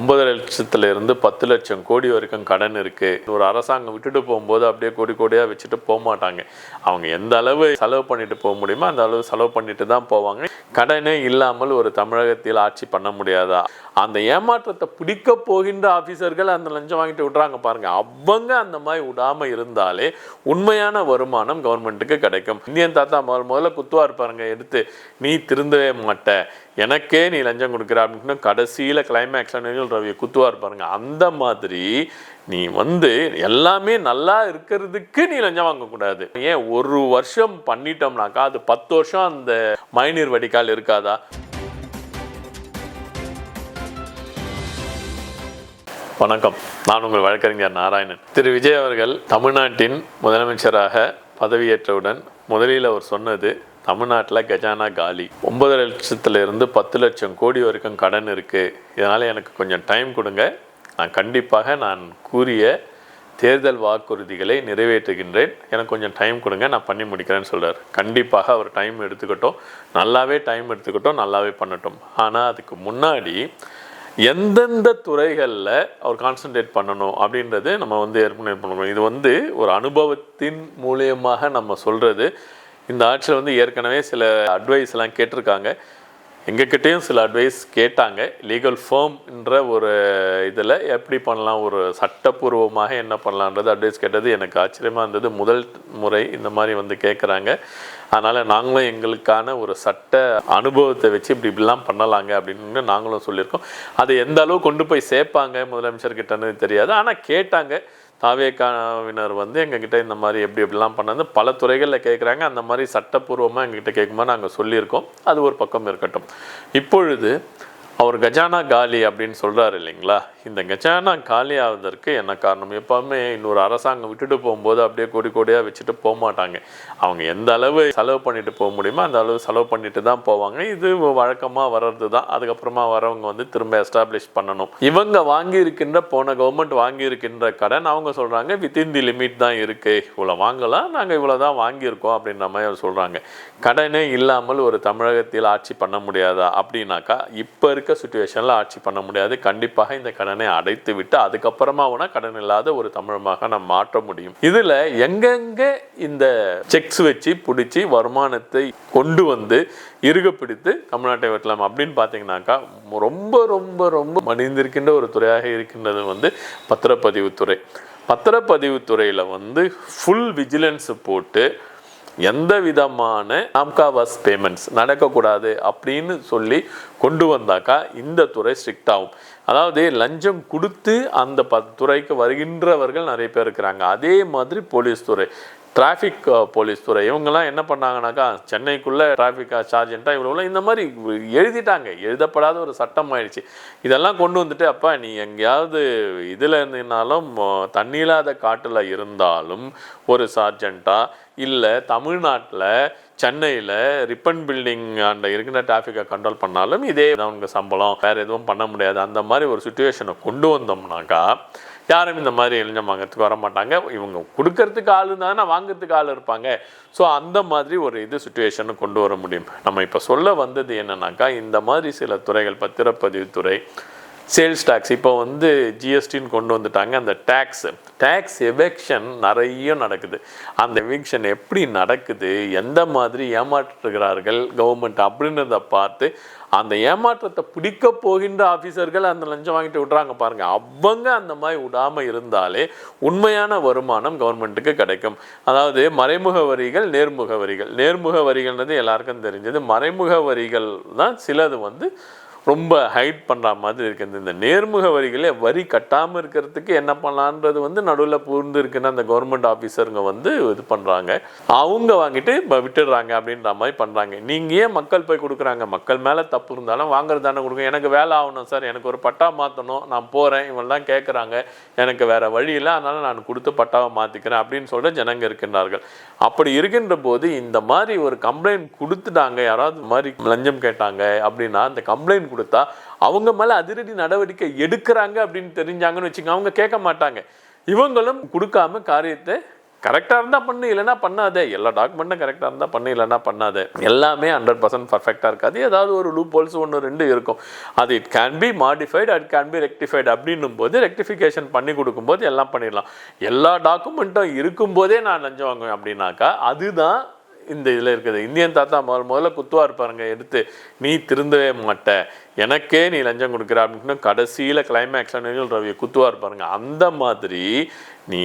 9,00,000 10 லட்சம் கோடி வரைக்கும் கடன் இருக்குது. ஒரு அரசாங்கம் விட்டுட்டு போகும்போது அப்படியே கோடி கோடியாக வச்சுட்டு போக மாட்டாங்க. அவங்க எந்த அளவு செலவு பண்ணிட்டு போக முடியுமோ அந்த அளவு செலவு பண்ணிட்டு தான் போவாங்க. கடனே இல்லாமல் ஒரு தமிழகத்தில் ஆட்சி பண்ண முடியாதா? அந்த ஏமாற்றத்தை பிடிக்க போகின்ற ஆஃபீஸர்கள் அந்த லஞ்சம் வாங்கிட்டு விட்றாங்க பாருங்க, அவங்க அந்த மாதிரி விடாமல் இருந்தாலே உண்மையான வருமானம் கவர்மெண்ட்டுக்கு கிடைக்கும். இந்தியன் தாத்தா முதல்ல குத்துவார் பாருங்க எடுத்து, நீ திருந்தவே மாட்ட, எனக்கே நீ லஞ்சம் கொடுக்குற அப்படின்னு கடைசியில் கிளைமேக்ஸில் ரவியை குத்துவார் பாருங்க. அந்த மாதிரி நீ எல்லாமே நல்லா இருக்கிறதுக்கு நீ லஞ்சம் வாங்கக்கூடாது. ஏன் ஒரு வருஷம் பண்ணிட்டோம்னாக்கா அது 10 வருஷம் அந்த மழைநீர் வடிகால் இருக்காதா? வணக்கம், நான் உங்கள் வழக்கறிஞர் நாராயணன். திரு விஜய் அவர்கள் தமிழ்நாட்டின் முதலமைச்சராக பதவியேற்றவுடன் முதலில் அவர் சொன்னது, தமிழ்நாட்டில் கஜானா காலி, 9,00,000 10 லட்சம் கோடி வரைக்கும் கடன் இருக்குது, இதனால் எனக்கு கொஞ்சம் டைம் கொடுங்க, நான் கண்டிப்பாக நான் கூறிய தேர்தல் வாக்குறுதிகளை நிறைவேற்றுகின்றேன், எனக்கு கொஞ்சம் டைம் கொடுங்க, நான் பண்ணி முடிக்கிறேன்னு சொல்கிறார். கண்டிப்பாக அவர் டைம் எடுத்துக்கிட்டோம், நல்லாவே டைம் எடுத்துக்கிட்டோம், நல்லாவே பண்ணட்டும். ஆனால் அதுக்கு முன்னாடி எந்தெந்த துறைகளில் அவர் கான்சன்ட்ரேட் பண்ணணும் அப்படின்றது நம்ம ஏற்கனவே பண்ணணும். இது ஒரு அனுபவத்தின் மூலியமாக நம்ம சொல்கிறது. இந்த ஆட்சியில் ஏற்கனவே சில அட்வைஸ்லாம் கேட்டிருக்காங்க, எங்ககிட்டையும் சில அட்வைஸ் கேட்டாங்க. லீகல் ஃபார்ம்ன்ற ஒரு இதில் எப்படி பண்ணலாம், ஒரு சட்டப்பூர்வமாக என்ன பண்ணலான்றது அட்வைஸ் கேட்டது எனக்கு ஆச்சரியமாக இருந்தது. முதல் முறை இந்த மாதிரி கேட்குறாங்க. அதனால் நாங்களும் எங்களுக்கான ஒரு சட்ட அனுபவத்தை வச்சு இப்படிலாம் பண்ணலாங்க அப்படின்னு நாங்களும் சொல்லியிருக்கோம். அதை எந்த அளவு கொண்டு போய் சேர்ப்பாங்க முதலமைச்சர்கிட்டன்னு தெரியாது, ஆனால் கேட்டாங்க. தாவேக்காவினர் எங்ககிட்ட இந்த மாதிரி எப்படிலாம் பண்ணது பல துறைகளில் கேட்குறாங்க. அந்த மாதிரி சட்டப்பூர்வமாக எங்ககிட்ட கேட்கும்போது நாங்கள் சொல்லியிருக்கோம். அது ஒரு பக்கம் இருக்கட்டும். இப்பொழுது அவர் கஜானா காலி அப்படின்னு சொல்கிறாரு இல்லைங்களா? இந்த கஜானா காலி ஆவதற்கு என்ன காரணம்? எப்போவுமே இன்னொரு அரசாங்கம் விட்டுட்டு போகும்போது அப்படியே கோடி கோடியாக வச்சுட்டு போக மாட்டாங்க. அவங்க எந்த அளவு செலவு பண்ணிட்டு போக முடியுமோ அந்த அளவு செலவு பண்ணிட்டு தான் போவாங்க. இது வழக்கமாக வர்றது தான். அதுக்கப்புறமா வரவங்க திரும்ப எஸ்டாப்ளிஷ் பண்ணணும். இவங்க வாங்கியிருக்கின்ற போன கவர்மெண்ட் வாங்கியிருக்கின்ற கடன் அவங்க சொல்கிறாங்க வித்தின் தி லிமிட் தான் இருக்குது, இவ்வளோ வாங்கலாம், நாங்கள் இவ்வளோ தான் வாங்கியிருக்கோம் அப்படின்ற மாதிரி அவர் சொல்கிறாங்க. கடனே இல்லாமல் ஒரு தமிழகத்தில் ஆட்சி பண்ண முடியாதா அப்படின்னாக்கா இப்போ இருக்க சிச்சுவேஷனில் ஆட்சி பண்ண முடியாது. கண்டிப்பாக இந்த கடனை அடைத்து விட்டு அதுக்கப்புறமா கடன் இல்லாத ஒரு தமிழமாக நம்ம மாற்ற முடியும். இதில் எங்கெங்கே இந்த செக்ஸ் வச்சு பிடிச்சி வருமானத்தை கொண்டு இறுக பிடித்து தமிழ்நாட்டை வெட்டலாம் அப்படின்னு பார்த்தீங்கன்னாக்கா ரொம்ப ரொம்ப ரொம்ப மடிந்திருக்கின்ற ஒரு துறையாக இருக்கின்றது பத்திரப்பதிவுத்துறை. பத்திரப்பதிவுத்துறையில் ஃபுல் விஜிலன்ஸ் போட்டு எந்த விதமான ஆம்காவாஸ் பேமெண்ட்ஸ் நடக்கக்கூடாது அப்படின்னு சொல்லி கொண்டு வந்தாக்கா இந்த துறை ஸ்ட்ரிக்ட் ஆகும். அதாவது லஞ்சம் கொடுத்து அந்த துறைக்கு வருகின்றவர்கள் நிறைய பேர் இருக்கிறாங்க. அதே மாதிரி போலீஸ் துறை, டிராஃபிக் போலீஸ் துறை, இவங்கெல்லாம் என்ன பண்ணாங்கனாக்கா சென்னைக்குள்ளே டிராஃபிக் சார்ஜென்ட்டாக இவ்வளோ இந்த மாதிரி எழுதிட்டாங்க. எழுதப்படாத ஒரு சட்டம் ஆயிடுச்சு. இதெல்லாம் கொண்டு அப்பா நீ எங்கேயாவது இதில் இருந்தீங்கனாலும் தண்ணி இல்லாத காட்டில் இருந்தாலும் ஒரு சார்ஜென்ட்டாக இல்லை தமிழ்நாட்டில் சென்னையில் ரிப்பன் பில்டிங் அந்த இருக்கிற டிராஃபிக்கை கண்ட்ரோல் பண்ணாலும் இதே அவங்க சம்பளம், வேறு எதுவும் பண்ண முடியாது. அந்த மாதிரி ஒரு சுச்சுவேஷனை கொண்டு வந்தோம்னாக்கா யாரும் இந்த மாதிரி லஞ்சம் வாங்கிறதுக்கு வர மாட்டாங்க. இவங்க கொடுக்கறதுக்கு ஆள் இருந்தாங்கன்னா வாங்கிறதுக்கு ஆள் இருப்பாங்க. ஸோ அந்த மாதிரி ஒரு சுச்சுவேஷனை கொண்டு வர முடியும். நம்ம இப்போ சொல்ல வந்தது என்னன்னாக்கா இந்த மாதிரி சில துறைகள், பத்திரப்பதிவுத்துறை, சேல்ஸ் டேக்ஸ், இப்போ ஜிஎஸ்டின்னு கொண்டு வந்துட்டாங்க. அந்த டேக்ஸ் எவெக்ஷன் நிறைய நடக்குது. அந்த எவெக்ஷன் எப்படி நடக்குது, எந்த மாதிரி ஏமாற்றுகிறார்கள் கவர்மெண்ட் அப்படின்றத பார்த்து அந்த ஏமாற்றத்தை பிடிக்க போகின்ற ஆஃபீஸர்கள் அந்த லஞ்சம் வாங்கிட்டு விட்றாங்க பாருங்க, அவங்க அந்த மாதிரி விடாமல் இருந்தாலே உண்மையான வருமானம் கவர்மெண்ட்டுக்கு கிடைக்கும். அதாவது மறைமுக வரிகள், நேர்முக வரிகள். நேர்முக வரிகள்ன்றது எல்லாருக்கும் தெரிஞ்சது. மறைமுக வரிகள் தான் சிலது ரொம்ப ஹைட் பண்ணுற மாதிரி இருக்குது. இந்த நேர்முக வரிகளே வரி கட்டாமல் இருக்கிறதுக்கு என்ன பண்ணலான்றது நடுவில் பூர்ந்து இருக்குன்னு அந்த கவர்மெண்ட் ஆஃபீஸருங்க இது பண்ணுறாங்க. அவங்க வாங்கிட்டு விட்டுடுறாங்க அப்படின்ற மாதிரி பண்ணுறாங்க. நீங்கள் ஏன் மக்கள் போய் கொடுக்குறாங்க? மக்கள் மேலே தப்பு இருந்தாலும் வாங்குறது தானே கொடுங்க. எனக்கு வேலை ஆகணும் சார், எனக்கு ஒரு பட்டா மாற்றணும், நான் போகிறேன், இவங்கெல்லாம் கேட்குறாங்க, எனக்கு வேறு வழி இல்லை, அதனால் நான் கொடுத்து பட்டாவை மாற்றிக்கிறேன் அப்படின்னு சொல்கிற ஜனங்க இருக்கின்றார்கள். அப்படி இருக்கின்ற போது இந்த மாதிரி ஒரு கம்ப்ளைண்ட் கொடுத்துட்டாங்க, யாராவது மாதிரி லஞ்சம் கேட்டாங்க அப்படின்னா அந்த கம்ப்ளைண்ட் கொடுத்தா அவங்க மேல அதிரடி நடவடிக்கை எடுக்கிறாங்க அப்படின்னு தெரிஞ்சாங்கன்னு வச்சுக்கோங்க, அவங்க கேட்க மாட்டாங்க. இவங்களும் கொடுக்காம காரியத்தை கரெக்டாக இருந்தால் பண்ணு, இல்லைனா பண்ணாதே. எல்லா டாக்குமெண்ட்டும் கரெக்டாக இருந்தால் பண்ணு, இல்லைனா பண்ணாதே. எல்லாமே 100% பர்ஃபெக்டாக இருக்காது. ஏதாவது ஒரு லூப் ஹோல்ஸ் 1-2 இருக்கும். அது it can be modified, it can be rectified. அப்படின்னும் போது ரெக்டிஃபிகேஷன் பண்ணி கொடுக்கும்போது எல்லாம் பண்ணிடலாம். எல்லா டாக்குமெண்ட்டும் இருக்கும்போதே நான் லஞ்சம் வாங்குவேன் அப்படின்னாக்கா அதுதான் இந்த இதில் இருக்குது. இந்தியன் தாத்தா முதல்ல குத்துவார் பாருங்க எடுத்து, நீ திருந்தவே மாட்ட, எனக்கே நீ லஞ்சம் கொடுக்குற அப்படின்னு கடைசியில் கிளைமேக்ஸ் அணில் ரவியை குத்துவார் பாருங்க. அந்த மாதிரி நீ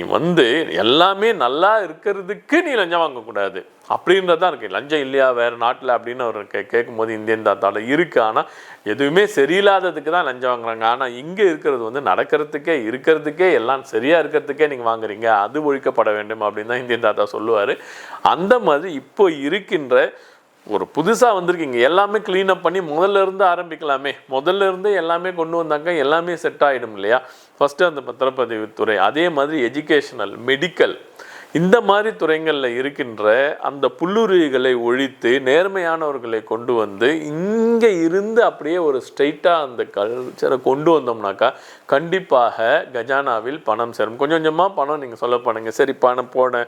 எல்லாமே நல்லா இருக்கிறதுக்கு நீ லஞ்சம் வாங்கக்கூடாது அப்படின்றதான் இருக்குது. லஞ்சம் இல்லையா வேறு நாட்டில் அப்படின்னு அவர் கேட்கும்போது இந்தியன் தாத்தாவில் இருக்குது. ஆனால் எதுவுமே சரியில்லாததுக்கு தான் லஞ்சம் வாங்குறாங்க. ஆனால் இங்கே இருக்கிறது நடக்கிறதுக்கே இருக்கிறதுக்கே எல்லாம் சரியாக இருக்கிறதுக்கே நீங்கள் வாங்குறீங்க, அது ஒழிக்கப்பட வேண்டும் அப்படின்னு தான் இந்தியன் தாத்தா சொல்லுவார். அந்த மாதிரி இப்போ இருக்கின்ற ஒரு புதுசாக வந்திருக்கீங்க எல்லாமே க்ளீனப் பண்ணி முதல்ல இருந்து ஆரம்பிக்கலாமே. முதல்ல இருந்து எல்லாமே கொண்டு வந்தாங்க, எல்லாமே செட் ஆகிடும் இல்லையா. ஃபஸ்ட்டு அந்த பத்திரப்பதிவுத்துறை, அதே மாதிரி எஜுகேஷனல், மெடிக்கல், இந்த மாதிரி துறைகளில் இருக்கின்ற அந்த புல்லுருவிகளை ஒழித்து நேர்மையானவர்களை கொண்டு வந்து இங்கே இருந்து அப்படியே ஒரு ஸ்ட்ரெயிட்டாக அந்த கல்ச்சரை கொண்டு வந்தோம்னாக்கா கண்டிப்பாக கஜானாவில் பணம் சேரும். கொஞ்சம் கொஞ்சமாக பணம் நீங்கள் சொல்ல பண்ணுங்க. சரி பணம் போன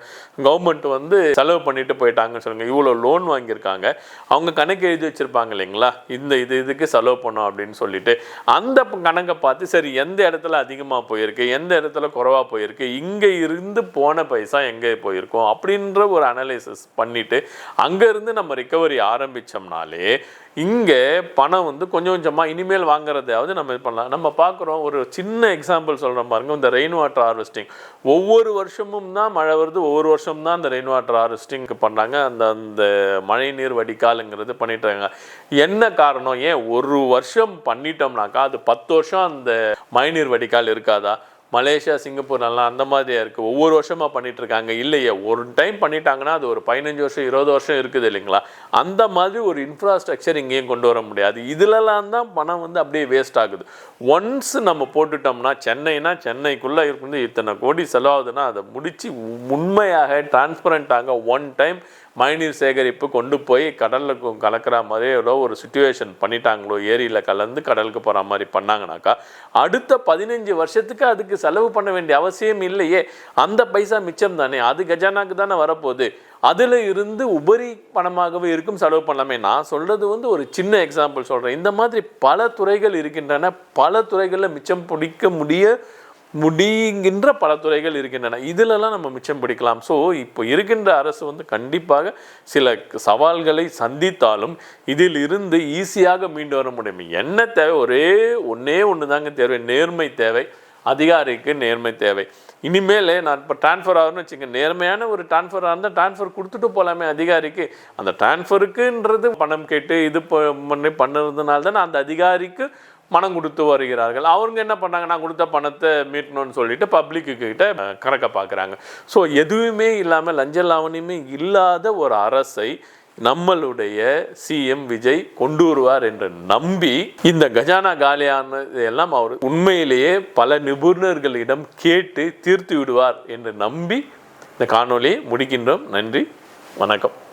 கவர்மெண்ட் செலவு பண்ணிட்டு போயிட்டாங்கன்னு சொல்லுங்கள். இவ்வளோ லோன் வாங்கியிருக்காங்க, அவங்க கணக்கு எழுதி வச்சுருப்பாங்க இல்லைங்களா, இதுக்கு செலவு பண்ணோம் அப்படின்னு சொல்லிட்டு அந்த கணக்கை பார்த்து சரி எந்த இடத்துல அதிகமாக போயிருக்கு, எந்த இடத்துல குறைவாக போயிருக்கு, இங்கே இருந்து போன பைசா எங்கே போயிருக்கோம் அப்படின்ற ஒரு அனலைசிஸ் பண்ணிட்டு அங்கேருந்து நம்ம ரிகவரி ஆரம்பித்தோம்னாலே இங்கே பணம் கொஞ்சம் கொஞ்சமாக இனிமேல் வாங்குறதாவது நம்ம இது பண்ணலாம். நம்ம பார்க்குறோம், ஒரு சின்ன எக்ஸாம்பிள் சொல்கிறோம் பாருங்க, இந்த ரெயின் வாட்டர் ஹார்வெஸ்டிங். ஒவ்வொரு வருஷமும் தான் மழை வருது, ஒவ்வொரு வருஷம் தான் அந்த ரெயின் வாட்டர் ஹார்வெஸ்டிங் பண்ணாங்க. அந்த மழை நீர் வடிகாலுங்கிறது பண்ணிட்டாங்க. என்ன காரணம்? ஏன் ஒரு வருஷம் பண்ணிட்டோம்னாக்கா அது 10 வருஷம் அந்த மழைநீர் வடிகால் இருக்காதா? மலேசியா, சிங்கப்பூர் நல்லா அந்த மாதிரியா இருக்குது. ஒவ்வொரு வருஷமாக பண்ணிட்டு இருக்காங்க. இல்லையே, ஒரு டைம் பண்ணிட்டாங்கன்னா அது ஒரு 15 வருஷம் 20 வருஷம் இருக்குது இல்லைங்களா. அந்த மாதிரி ஒரு இன்ஃப்ராஸ்ட்ரக்சர் இங்கேயும் கொண்டு வர முடியாது. இதிலலாம் தான் பணம் அப்படியே வேஸ்ட் ஆகுது. ஒன்ஸ் நம்ம போட்டுட்டோம்னா சென்னைக்குள்ளே இத்தனை கோடி செலவாகுதுன்னா அதை முடித்து உண்மையாக டிரான்ஸ்பரண்டாக ஒன் டைம் மழைநீர் சேகரிப்பு கொண்டு போய் கடலில் கலக்கிற மாதிரி ஏதோ ஒரு சுச்சுவேஷன் பண்ணிட்டாங்களோ, ஏரியில் கலந்து கடலுக்கு போகிற மாதிரி பண்ணாங்கனாக்கா அடுத்த 15 வருஷத்துக்கு அதுக்கு செலவு பண்ண வேண்டிய அவசியம் இல்லையே. அந்த பைசா மிச்சம் தானே, அது கஜானாக்கு தானே வரப்போகுது. அதில் இருந்து உபரி பணமாகவே இருக்கும், செலவு பண்ணலாமே. நான் சொல்கிறது ஒரு சின்ன எக்ஸாம்பிள் சொல்கிறேன். இந்த மாதிரி பல துறைகள் இருக்கின்றன. பல துறைகளில் மிச்சம் பிடிக்க முடிகின்ற பல துறைகள் இருக்கின்றன. இதிலெல்லாம் நம்ம மிச்சம் பிடிக்கலாம். ஸோ இப்போ இருக்கின்ற அரசு கண்டிப்பாக சில சவால்களை சந்தித்தாலும் இதில் இருந்து ஈஸியாக மீண்டு வர முடியும். என்ன தேவை? ஒன்றே தாங்க தேவை, நேர்மை தேவை. அதிகாரிக்கு நேர்மை தேவை. இனிமேல் நான் இப்போ ட்ரான்ஸ்ஃபர் ஆகுன்னு வச்சுங்க, நேர்மையான ஒரு ட்ரான்ஸ்ஃபராக இருந்தால் ட்ரான்ஸ்ஃபர் கொடுத்துட்டு போகலாமே அதிகாரிக்கு. அந்த ட்ரான்ஸ்ஃபருக்குன்றது பணம் கேட்டு இது பண்ணுறதுனால தானே அந்த அதிகாரிக்கு பணம் கொடுத்து வருகிறார்கள். அவங்க என்ன பண்ணாங்க, நான் கொடுத்த பணத்தை மீட்டணும்னு சொல்லிட்டு பப்ளிக்கு கிட்ட கணக்கை பார்க்குறாங்க. ஸோ எதுவுமே இல்லாமல் லஞ்ச லாவணியுமே இல்லாத ஒரு அரசை நம்மளுடைய சிஎம் விஜய் கொண்டு வருவார் என்று நம்பி இந்த கஜானா காலியானது எல்லாம் அவர் உண்மையிலேயே பல நிபுணர்களிடம் கேட்டு தீர்த்து விடுவார் என்று நம்பி இந்த காணொலியை முடிக்கின்றோம். நன்றி, வணக்கம்.